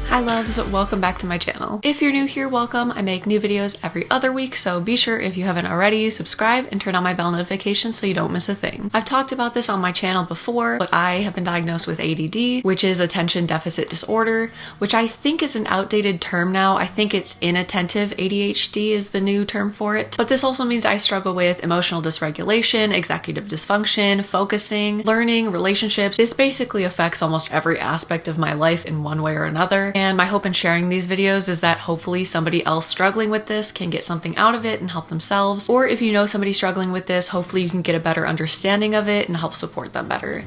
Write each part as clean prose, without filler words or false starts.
Hi loves, welcome back to my channel. If you're new here, welcome. I make new videos every other week, so be sure if you haven't already, subscribe and turn on my bell notifications so you don't miss a thing. I've talked about this on my channel before, but I have been diagnosed with ADD, which is attention deficit disorder, which I think is an outdated term now. I think it's inattentive ADHD is the new term for it. But this also means I struggle with emotional dysregulation, executive dysfunction, focusing, learning, relationships. This basically affects almost every aspect of my life in one way or another. And my hope in sharing these videos is that hopefully somebody else struggling with this can get something out of it and help themselves. Or if you know somebody struggling with this, hopefully you can get a better understanding of it and help support them better.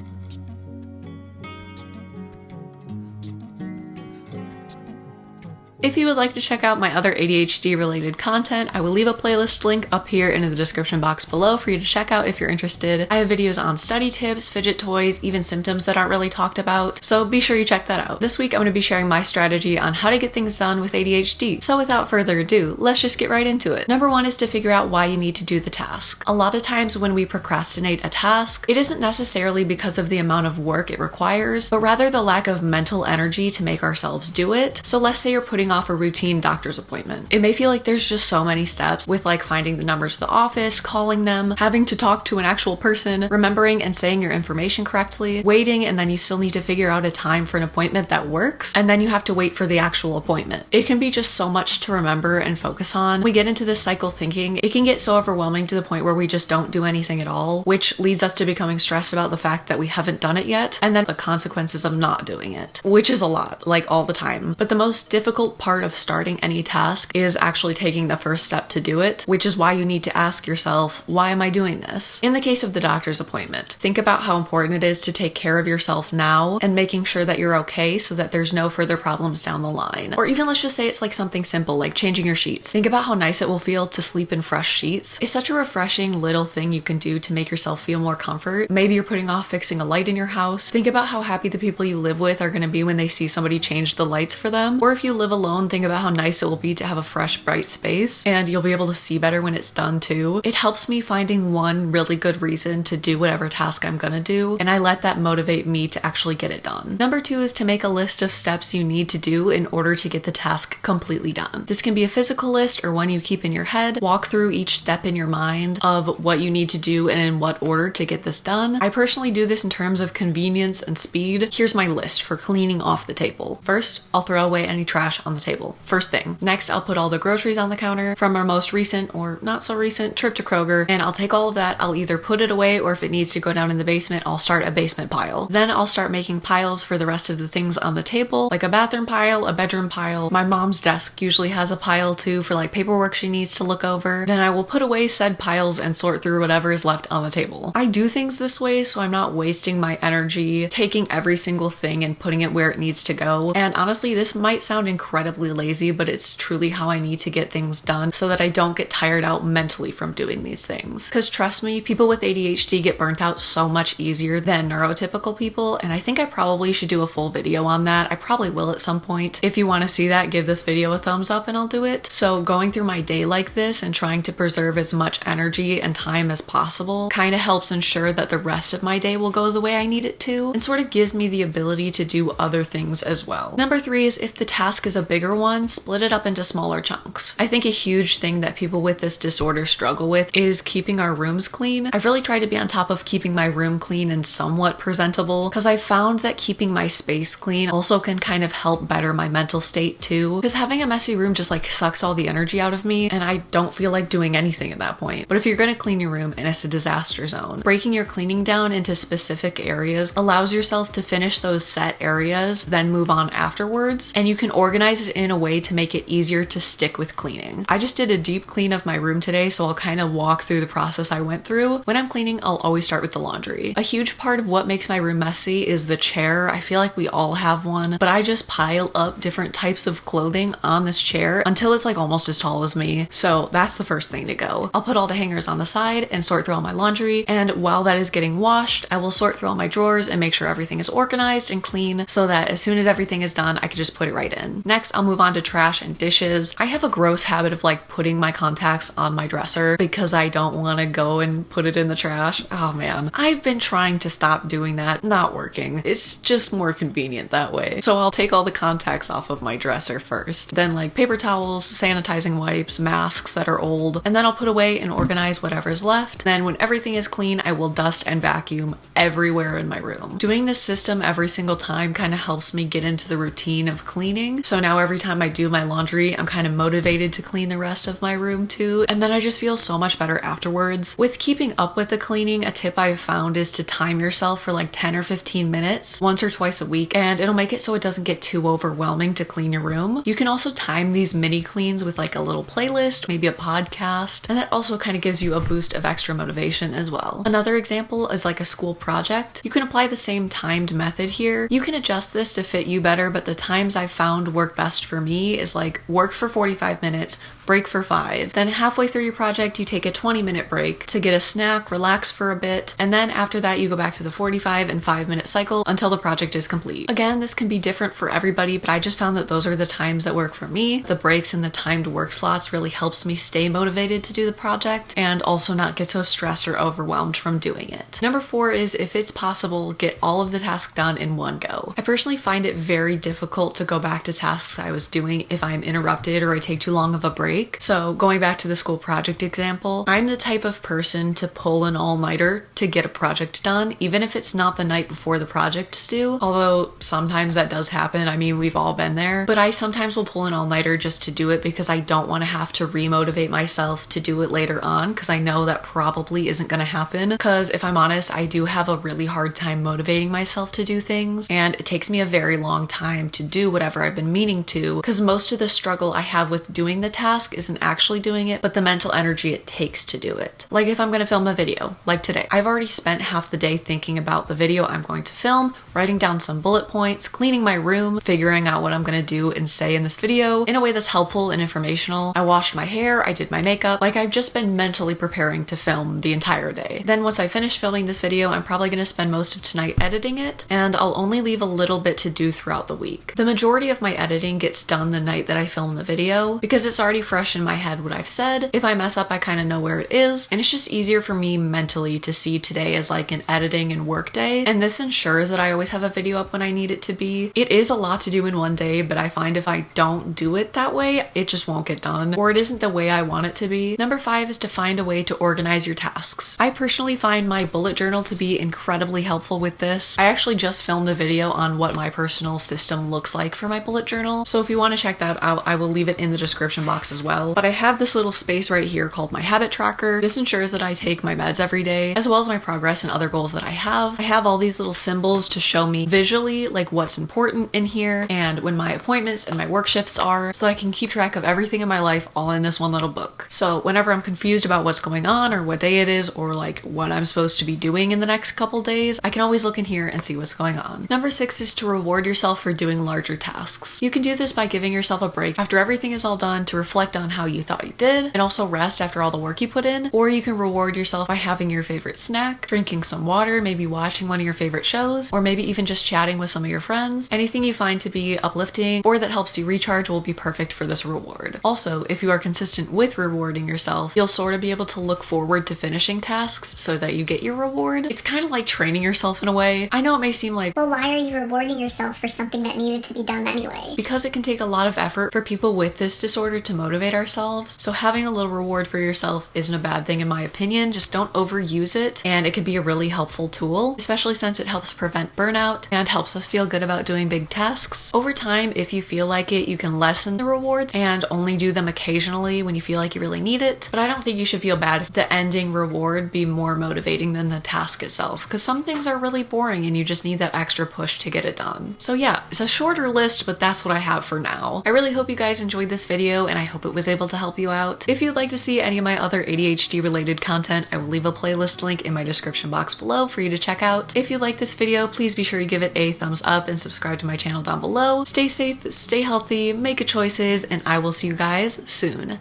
If you would like to check out my other ADHD related content, I will leave a playlist link up here in the description box below for you to check out if you're interested. I have videos on study tips, fidget toys, even symptoms that aren't really talked about, so be sure you check that out. This week I'm going to be sharing my strategy on how to get things done with ADHD. So without further ado, let's just get right into it. Number one is to figure out why you need to do the task. A lot of times when we procrastinate a task, it isn't necessarily because of the amount of work it requires, but rather the lack of mental energy to make ourselves do it. So let's say you're putting off a routine doctor's appointment. It may feel like there's just so many steps with like finding the numbers of the office, calling them, having to talk to an actual person, remembering and saying your information correctly, waiting, and then you still need to figure out a time for an appointment that works, and then you have to wait for the actual appointment. It can be just so much to remember and focus on. We get into this cycle thinking, it can get so overwhelming to the point where we just don't do anything at all, which leads us to becoming stressed about the fact that we haven't done it yet, and then the consequences of not doing it, which is a lot, like all the time. But the most difficult part of starting any task is actually taking the first step to do it, which is why you need to ask yourself, why am I doing this? In the case of the doctor's appointment, think about how important it is to take care of yourself now and making sure that you're okay so that there's no further problems down the line. Or even let's just say it's like something simple like changing your sheets. Think about how nice it will feel to sleep in fresh sheets. It's such a refreshing little thing you can do to make yourself feel more comfort. Maybe you're putting off fixing a light in your house. Think about how happy the people you live with are going to be when they see somebody change the lights for them. Or if you live alone, think about how nice it will be to have a fresh, bright space, and you'll be able to see better when it's done too. It helps me finding one really good reason to do whatever task I'm gonna do, and I let that motivate me to actually get it done. Number two is to make a list of steps you need to do in order to get the task completely done. This can be a physical list or one you keep in your head. Walk through each step in your mind of what you need to do and in what order to get this done. I personally do this in terms of convenience and speed. Here's my list for cleaning off the table. First, I'll throw away any trash on the table. First thing. Next, I'll put all the groceries on the counter from our most recent or not so recent trip to Kroger, and I'll take all of that. I'll either put it away, or if it needs to go down in the basement, I'll start a basement pile. Then I'll start making piles for the rest of the things on the table, like a bathroom pile, a bedroom pile. My mom's desk usually has a pile too for like paperwork she needs to look over. Then I will put away said piles and sort through whatever is left on the table. I do things this way so I'm not wasting my energy taking every single thing and putting it where it needs to go. And honestly, this might sound incredibly lazy, but it's truly how I need to get things done so that I don't get tired out mentally from doing these things. Because trust me, people with ADHD get burnt out so much easier than neurotypical people, and I think I probably should do a full video on that. I probably will at some point. If you want to see that, give this video a thumbs up and I'll do it. So going through my day like this and trying to preserve as much energy and time as possible kind of helps ensure that the rest of my day will go the way I need it to, and sort of gives me the ability to do other things as well. Number three is if the task is a bigger one, split it up into smaller chunks. I think a huge thing that people with this disorder struggle with is keeping our rooms clean. I've really tried to be on top of keeping my room clean and somewhat presentable, because I found that keeping my space clean also can kind of help better my mental state too, because having a messy room just like sucks all the energy out of me and I don't feel like doing anything at that point. But if you're going to clean your room and it's a disaster zone, breaking your cleaning down into specific areas allows yourself to finish those set areas, then move on afterwards, and you can organize it in a way to make it easier to stick with cleaning. I just did a deep clean of my room today, so I'll kind of walk through the process I went through. When I'm cleaning, I'll always start with the laundry. A huge part of what makes my room messy is the chair. I feel like we all have one, but I just pile up different types of clothing on this chair until it's like almost as tall as me. So that's the first thing to go. I'll put all the hangers on the side and sort through all my laundry, and while that is getting washed, I will sort through all my drawers and make sure everything is organized and clean so that as soon as everything is done, I can just put it right in. Next, Next, I'll move on to trash and dishes. I have a gross habit of like putting my contacts on my dresser because I don't want to go and put it in the trash. Oh man. I've been trying to stop doing that. Not working. It's just more convenient that way. So I'll take all the contacts off of my dresser first. Then like paper towels, sanitizing wipes, masks that are old, and then I'll put away and organize whatever's left. Then when everything is clean, I will dust and vacuum everywhere in my room. Doing this system every single time kind of helps me get into the routine of cleaning. So now every time I do my laundry, I'm kind of motivated to clean the rest of my room too. And then I just feel so much better afterwards. With keeping up with the cleaning, a tip I've found is to time yourself for like 10 or 15 minutes once or twice a week, and it'll make it so it doesn't get too overwhelming to clean your room. You can also time these mini cleans with like a little playlist, maybe a podcast, and that also kind of gives you a boost of extra motivation as well. Another example is like a school project. You can apply the same timed method here. You can adjust this to fit you better, but the times I've found work best for me is like work for 45 minutes, break for 5. Then halfway through your project, you take a 20-minute break to get a snack, relax for a bit, and then after that you go back to the 45 and 5-minute cycle until the project is complete. Again, this can be different for everybody, but I just found that those are the times that work for me. The breaks and the timed work slots really helps me stay motivated to do the project and also not get so stressed or overwhelmed from doing it. Number 4 is, if it's possible, get all of the tasks done in one go. I personally find it very difficult to go back to tasks I was doing if I'm interrupted or I take too long of a break. So going back to the school project example, I'm the type of person to pull an all-nighter to get a project done, even if it's not the night before the project's due, although sometimes that does happen. I mean, we've all been there, but I sometimes will pull an all-nighter just to do it because I don't want to have to remotivate myself to do it later on, because I know that probably isn't going to happen. Because if I'm honest, I do have a really hard time motivating myself to do things, and it takes me a very long time to do whatever I've been meaning to, because most of the struggle I have with doing the task isn't actually doing it, but the mental energy it takes to do it. Like if I'm going to film a video, like today, I've already spent half the day thinking about the video I'm going to film, writing down some bullet points, cleaning my room, figuring out what I'm going to do and say in this video in a way that's helpful and informational. I washed my hair, I did my makeup, like I've just been mentally preparing to film the entire day. Then once I finish filming this video, I'm probably going to spend most of tonight editing it, and I'll only leave a little bit to do throughout the week. The majority of my editing gets done the night that I film the video because it's already fresh in my head what I've said. If I mess up, I kind of know where it is, and it's just easier for me mentally to see today as like an editing and work day, and this ensures that I always have a video up when I need it to be. It is a lot to do in one day, but I find if I don't do it that way, it just won't get done, or it isn't the way I want it to be. Number 5 is to find a way to organize your tasks. I personally find my bullet journal to be incredibly helpful with this. I actually just filmed a video on what my personal system looks like for my bullet journal, so if you want to check that out, I will leave it in the description box as well. But I have this little space right here called my habit tracker. This ensures that I take my meds every day, as well as my progress and other goals that I have. I have all these little symbols to show me visually like what's important in here and when my appointments and my work shifts are, so that I can keep track of everything in my life all in this one little book. So whenever I'm confused about what's going on or what day it is or like what I'm supposed to be doing in the next couple days, I can always look in here and see what's going on. Number 6 is to reward yourself for doing larger tasks. You can do this by giving yourself a break after everything is all done to reflect on how you thought you did and also rest after all the work you put in, or you can reward yourself by having your favorite snack, drinking some water, maybe watching one of your favorite shows, or maybe even just chatting with some of your friends. Anything you find to be uplifting or that helps you recharge will be perfect for this reward. Also, if you are consistent with rewarding yourself, you'll sort of be able to look forward to finishing tasks so that you get your reward. It's kind of like training yourself in a way. I know it may seem like, well, why are you rewarding yourself for something that needed to be done anyway? Because it can take a lot of effort for people with this disorder to motivate ourselves, so having a little reward for yourself isn't a bad thing in my opinion. Just don't overuse it, and it can be a really helpful tool, especially since it helps prevent burnout and helps us feel good about doing big tasks. Over time, if you feel like it, you can lessen the rewards and only do them occasionally when you feel like you really need it, but I don't think you should feel bad if the ending reward be more motivating than the task itself, because some things are really boring and you just need that extra push to get it done. So yeah, it's a shorter list, but that's what I have for now. I really hope you guys enjoyed this video, and I hope it was able to help you out. If you'd like to see any of my other ADHD related content, I will leave a playlist link in my description box below for you to check out. If you like this video, please be sure you give it a thumbs up and subscribe to my channel down below. Stay safe, stay healthy, make good choices, and I will see you guys soon.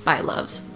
Bye, loves.